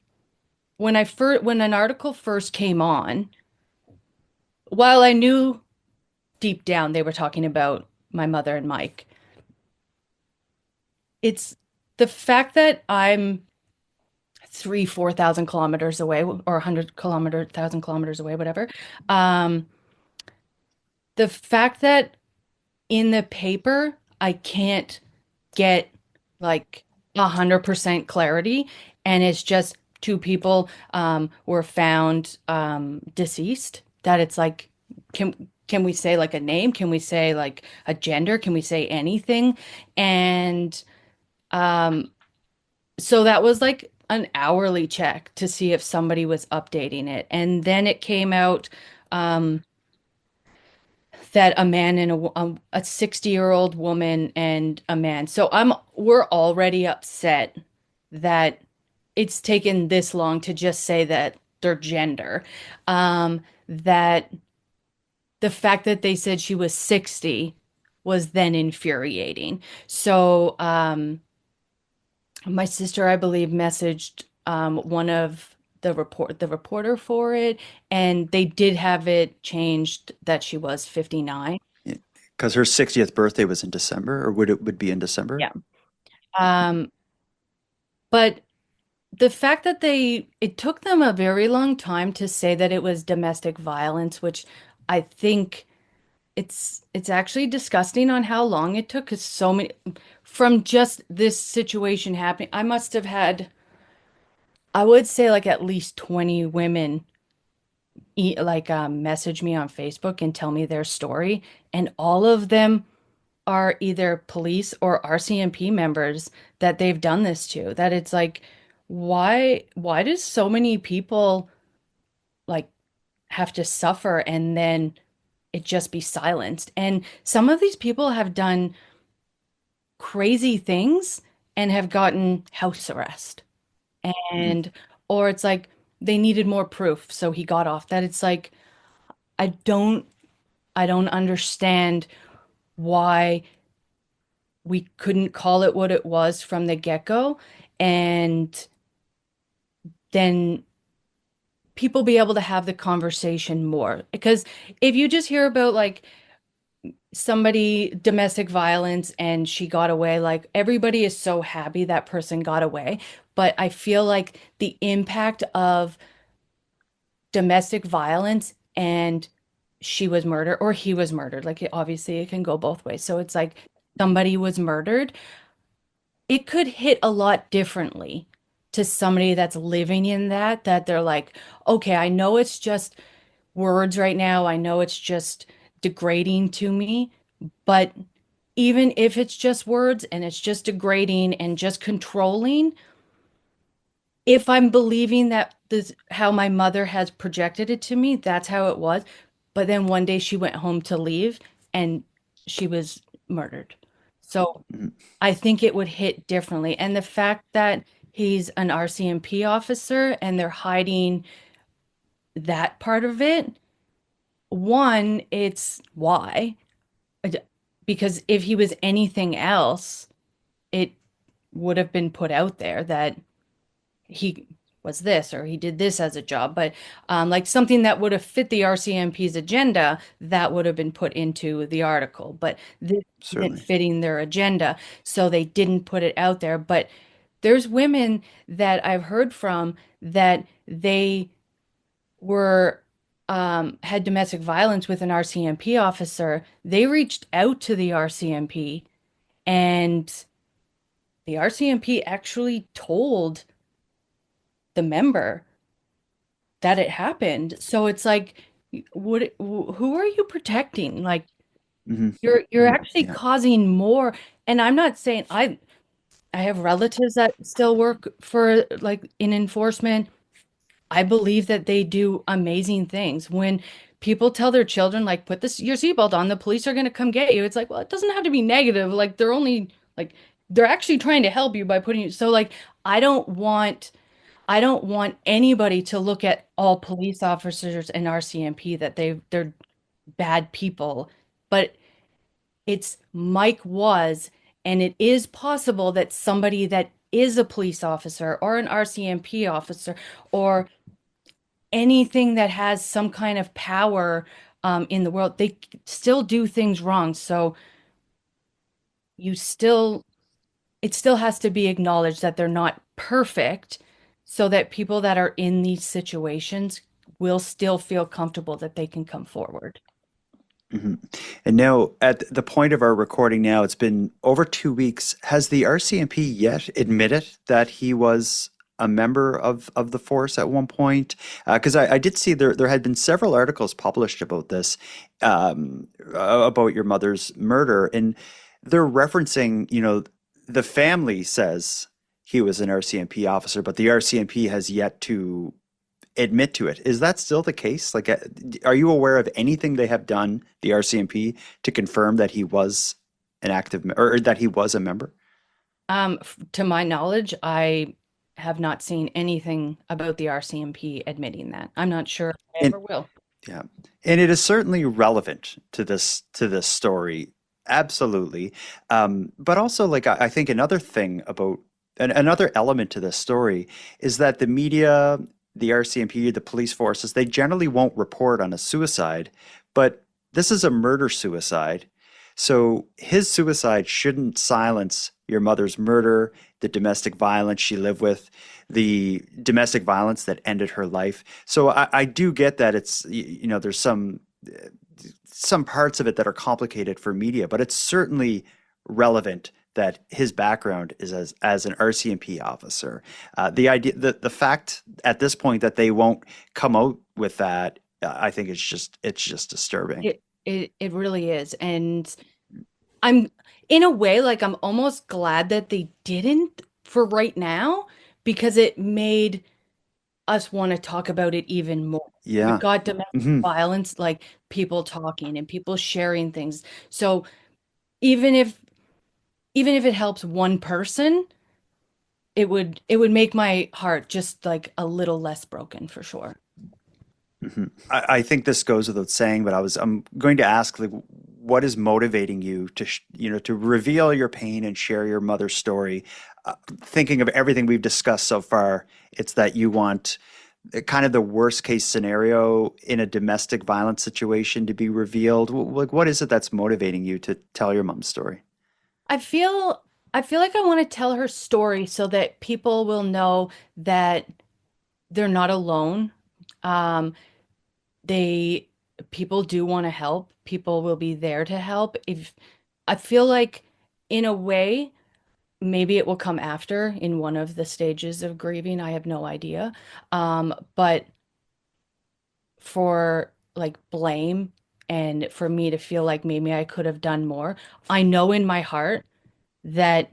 when an article first came on, while I knew deep down they were talking about my mother and Mike, it's the fact that I'm 4,000 kilometers away, or 1,000 kilometers away, whatever. Um, the fact that in the paper I can't get like 100% clarity, and it's just 2 people were found deceased. That it's like, can we say like a name? Can we say like a gender? Can we say anything? And um, so that was like an hourly check to see if somebody was updating it. And then it came out um, that a man and a 60-year-old woman and a man. So we're already upset that it's taken this long to just say that their gender. That the fact that they said she was 60 was then infuriating. So my sister, I believe, messaged one of the reporter for it, and they did have it changed that she was 59. Because her 60th birthday was in December, or would be in December? Yeah. Um, but the fact that it took them a very long time to say that it was domestic violence, which I think it's actually disgusting on how long it took, because so many from just this situation happening, I must have had, I would say, like at least 20 women message me on Facebook and tell me their story, and all of them are either police or RCMP members that they've done this to. That it's like, why does so many people like have to suffer and then it just be silenced? And some of these people have done crazy things and have gotten house arrest. Mhm. And or it's like they needed more proof, so he got off. That it's like I don't I don't understand why we couldn't call it what it was from the get-go, and then people be able to have the conversation more. Because if you just hear about like somebody domestic violence and she got away, like everybody is so happy that person got away. But I feel like the impact of domestic violence and she was murdered or he was murdered, like obviously it can go both ways. So it's like somebody was murdered, it could hit a lot differently to somebody that's living in that they're like, okay, I know it's just words right now. I know it's just degrading to me, but even if it's just words and it's just degrading and just controlling, if I'm believing that this how my mother has projected it to me, that's how it was. But then one day she went home to leave and she was murdered. So Mhm. I think it would hit differently. And the fact that he's an RCMP officer and they're hiding that part of it, one, it's why. I d- Because if he was anything else, it would have been put out there that he was this or he did this as a job. But like something that would have fit the RCMP's agenda, that would have been put into the article. But this isn't Certainly. fitting their agenda, so they didn't put it out there. But there's women that I've heard from that they were had domestic violence with an RCMP officer. They reached out to the RCMP, and the RCMP actually told the member that it happened. So it's like, who are you protecting? Like Hmm. you're actually Yeah. causing more. And I'm not saying I have relatives that still work for like in enforcement. I believe that they do amazing things. When people tell their children, like, put this your seatbelt on, the police are going to come get you. It's like, well, it doesn't have to be negative. Like, like, they're actually trying to help you by putting you. So, like, I don't want, I don't want anybody to look at all police officers and RCMP that they're bad people. But it's Mike was, and it is possible that somebody that is a police officer or an RCMP officer or anything that has some kind of power in the world, they still do things wrong. So you still, it still has to be acknowledged that they're not perfect, so that people that are in these situations will still feel comfortable that they can come forward. Hmm. And now, at the point of our recording now, it's been over 2 weeks. Has the RCMP yet admitted that he was a member of the force at one point? Because I did see there had been several articles published about this, about your mother's murder, and they're referencing, the family says he was an RCMP officer, but the RCMP has yet to admit to it. Is that still the case? Like, are you aware of anything they have done, the RCMP, to confirm that he was an active or that he was a member? To my knowledge, I have not seen anything about the RCMP admitting that. I'm not sure if I And ever will. yeah, and it is certainly relevant to this story, absolutely. But also, like I think another thing about another element to this story is that the media, the RCMP, the police forces, they generally won't report on a suicide, but this is a murder suicide. So his suicide shouldn't silence your mother's murder, the domestic violence she lived with, the domestic violence that ended her life. So I do get that it's, there's some parts of it that are complicated for media, but it's certainly relevant that his background is as an RCMP officer. The fact at this point that they won't come out with that, I think it's just disturbing. It really is. And I'm in a way like I'm almost glad that they didn't for right now, because it made us want to talk about it even more. Yeah. We've got domestic hmm violence, like people talking and people sharing things. So even if it helps one person, it would make my heart just like a little less broken for sure. I think this goes without saying, but I'm going to ask, like, what is motivating you to to reveal your pain and share your mother's story? Thinking of everything we've discussed so far, it's that you want kind of the worst case scenario in a domestic violence situation to be revealed. Like, what is it that's motivating you to tell your mom's story? I feel like I want to tell her story so that people will know that they're not alone. Um, they People do want to help. People will be there to help. If I feel like in a way, maybe it will come after in one of the stages of grieving. I have no idea. But for like blame and for me to feel like maybe I could have done more, I know in my heart that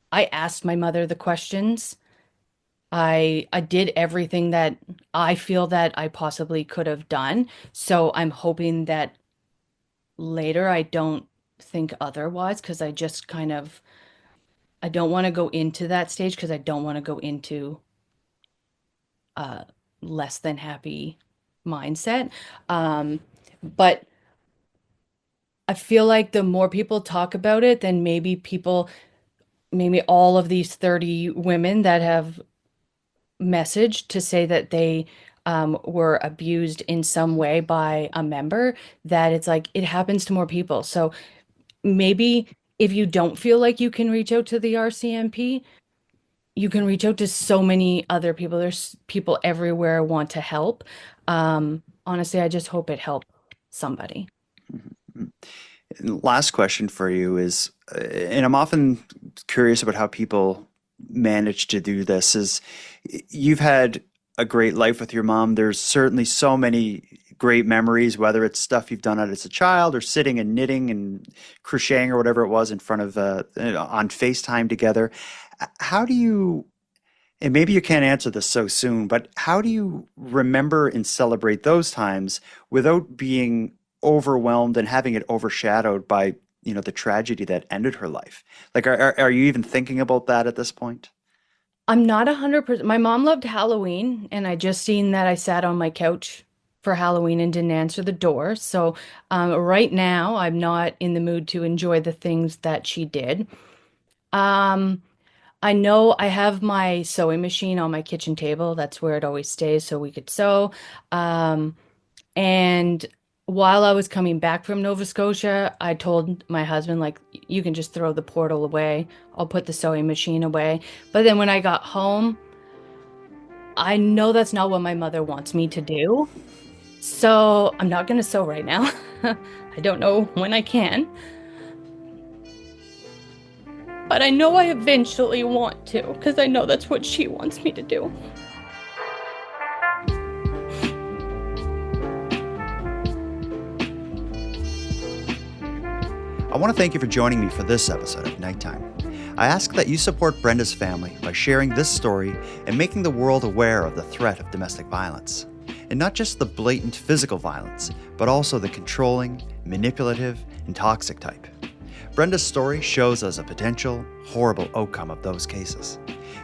I asked my mother the questions. I did everything that I feel that I possibly could have done. So I'm hoping that later I don't think otherwise, because I just kind of I don't want to go into that stage, because I don't want to go into a less than happy mindset. But I feel like the more people talk about it, then maybe all of these 30 women that have messaged to say that they were abused in some way by a member, that it's like it happens to more people. So maybe if you don't feel like you can reach out to the RCMP, you can reach out to so many other people. There's people everywhere want to help. Honestly, I just hope it helped somebody. And last question for you is, and I'm often curious about how people manage to do this, is you've had a great life with your mom. There's certainly so many great memories, whether it's stuff you've done as a child or sitting and knitting and crocheting or whatever it was in front of on FaceTime together. How do you, and maybe you can't answer this so soon, but how do you remember and celebrate those times without being overwhelmed and having it overshadowed by the tragedy that ended her life? Like, are you even thinking about that at this point? I'm not 100%. My mom loved Halloween, and I just seen that I sat on my couch for Halloween and didn't answer the door. So right now, I'm not in the mood to enjoy the things that she did. Um, I know I have my sewing machine on my kitchen table. That's where it always stays, so we could sew. Um, And while I was coming back from Nova Scotia, I told my husband, like, you can just throw the portal away. I'll put the sewing machine away. But then when I got home, I know that's not what my mother wants me to do. So I'm not going to sew right now. I don't know when I can. But I know I eventually want to, because I know that's what she wants me to do. I want to thank you for joining me for this episode of Nighttime. I ask that you support Brenda's family by sharing this story and making the world aware of the threat of domestic violence. And not just the blatant physical violence, but also the controlling, manipulative, and toxic type. Brenda's story shows us a potential horrible outcome of those cases.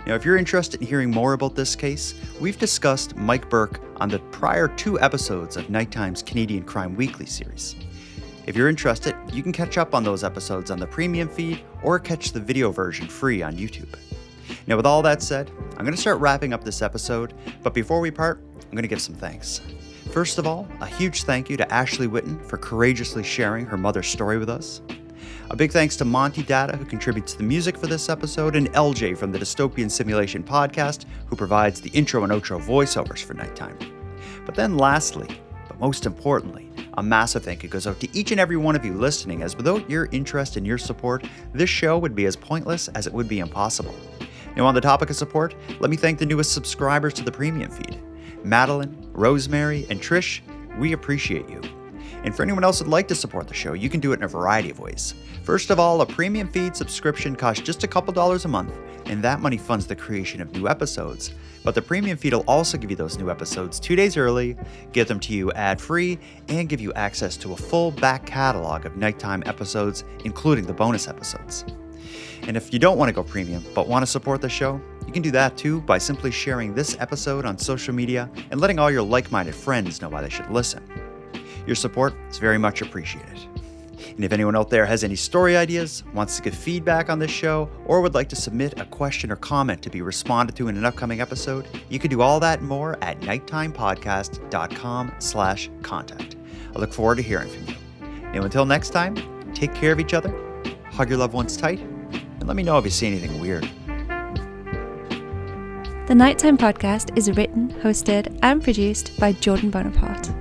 Now, if you're interested in hearing more about this case, we've discussed Mike Burke on the prior 2 episodes of Nighttime's Canadian Crime Weekly series. If you're interested, you can catch up on those episodes on the premium feed or catch the video version free on YouTube. Now, with all that said, I'm going to start wrapping up this episode, but before we part, I'm going to give some thanks. First of all, a huge thank you to Ashley Whitten for courageously sharing her mother's story with us. A big thanks to Monty, Datta, who contributes the music for this episode, and LJ from the Dystopian Simulation podcast, who provides the intro and outro voiceovers for Nighttime. But then lastly, but most importantly, a massive thank you goes out to each and every one of you listening, as without your interest and your support, this show would be as pointless as it would be impossible. Now, on the topic of support, let me thank the newest subscribers to the premium feed. Madeline, Rosemary, and Trish, we appreciate you. And for anyone else who'd like to support the show, you can do it in a variety of ways. First of all, a premium feed subscription costs just a couple dollars a month, and that money funds the creation of new episodes. But the premium feed will also give you those new episodes 2 days early, get them to you ad-free, and give you access to a full back catalog of Nighttime episodes, including the bonus episodes. And if you don't want to go premium, but want to support the show, you can do that too by simply sharing this episode on social media and letting all your like-minded friends know why they should listen. Your support is very much appreciated. And if anyone out there has any story ideas, wants to give feedback on this show, or would like to submit a question or comment to be responded to in an upcoming episode, you can do all that and more at nighttimepodcast.com/contact. I look forward to hearing from you. Now until next time, take care of each other, hug your loved ones tight, and let me know if you see anything weird. The Nighttime Podcast is written, hosted, and produced by Jordan Bonaparte.